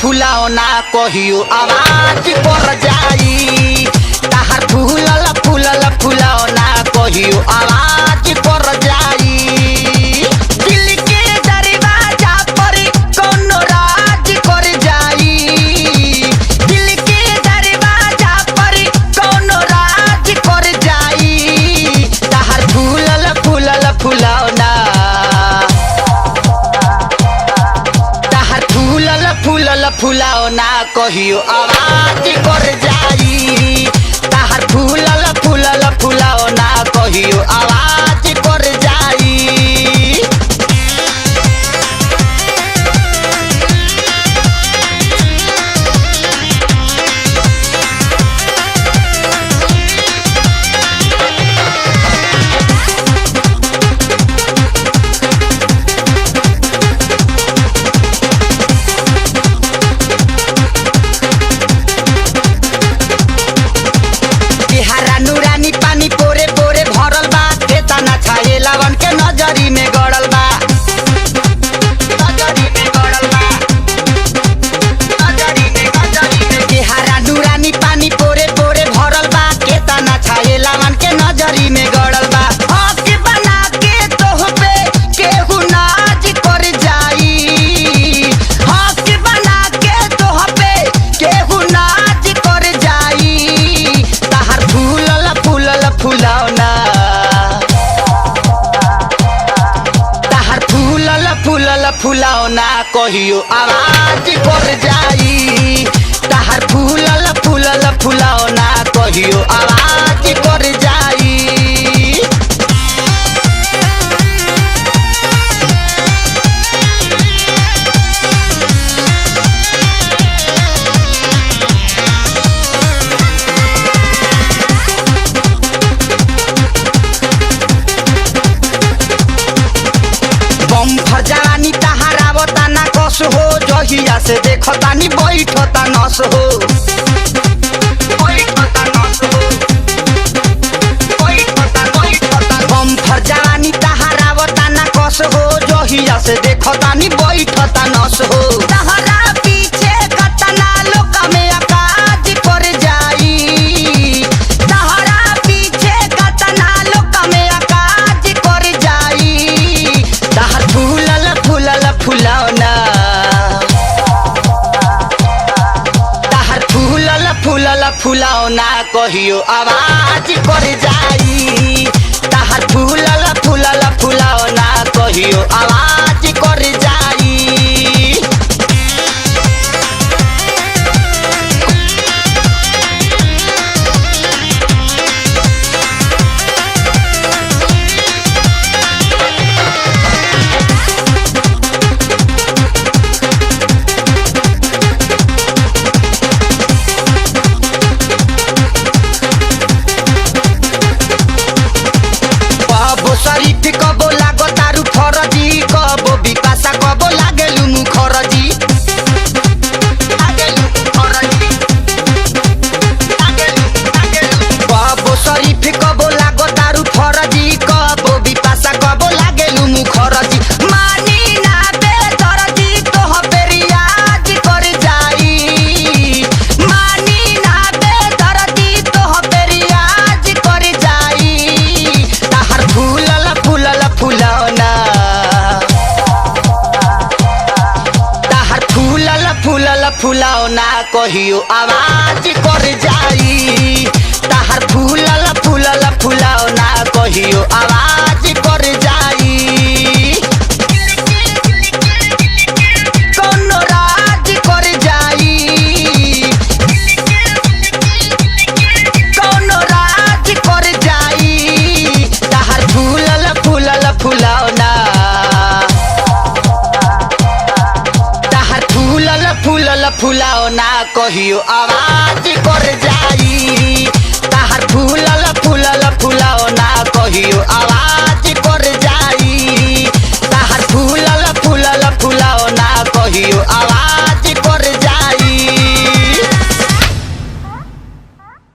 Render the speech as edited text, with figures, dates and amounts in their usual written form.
फुलाओ ना कहियो आवाज कर जाई। ताहर फूलल फूलल फुलाओ ना कहियो आवाज कर जाई। दिल के दरवाजा पर कोनो राज कर जाई। दिल के दरवाजा पर कोनो राज कर जाई। ताहर फूलल फूलल फुलाओ ना फूलल फुलाओ ना कहियो आवाज कर जाई। ताहर फूलल फूलल फुलाओ ना कहियो आवाज कर जाई। नूरानी पानी पोरे पोरे भरल बा। तना छाए लावन के नजरी में गड़ल बा। नजरी में गड़ल बा। नजरी में नूरानी पानी पोरे पोरे भरल बा। तना छाए लावन के नजरी में गड़ल बा। हक बना के तोह पे केहू नाज कर जाई। हक बना के तोह पे केहू नाज कर जाई। ताहर फूलल फूलल फुलाओ ना ताहर फूलल फूलल फुलाओ ना कहियो आवाज कर जाई। ताहर फूलल फूलल फुलाओ ना कहियो आवाज कर जाई। जवानी तहारावता ना कस हो। जहिया से देखतानी बैठता नस हो। बम्फर जवानी तहारावता ना कस हो। जहिया से देखतानी बैठता नस हो। तहरा पीछे कतना लोक में आकाज कर जाई। तहरा पीछे कतना लोक में आकाज कर जाई। ताहर फूलल फूलल फुलाओ ना ताहर फूलल फूलल फुलाओ ना कहियो आवाज कर जाई। ताहर फूलल फूलल फुलाओ ना कहियो आवाज कर जाई। शरीफ कबो लागो तारू फरजी। कबो बिपाशा कबो लागेलु मुखरजी। कबो शरीफ कबो लागो तारू फरजी। कबो बिपाशा कबो लागेलु मुखरजी। मानी ना बेदरजी तोह पे रियाज कर जाई। मानी ना बेदरजी तोह पे रियाज कर जाई। ताहर फूलल फूलल फुलाओ ना ताहर फूलल फूलल फुलाओ ना कहियो आवाज कर जाई। ताहर फूलल फूलल फुलाओ ना कहियो आवाज कर जाई। कोनो राज कर जाई। कोनो राज कर जाई। ताहर फूलल फूलल फुलाओ ना ताहर फूलल फूलल फुलाओ ना कहियो आवाज कर जाई। ताहर फूल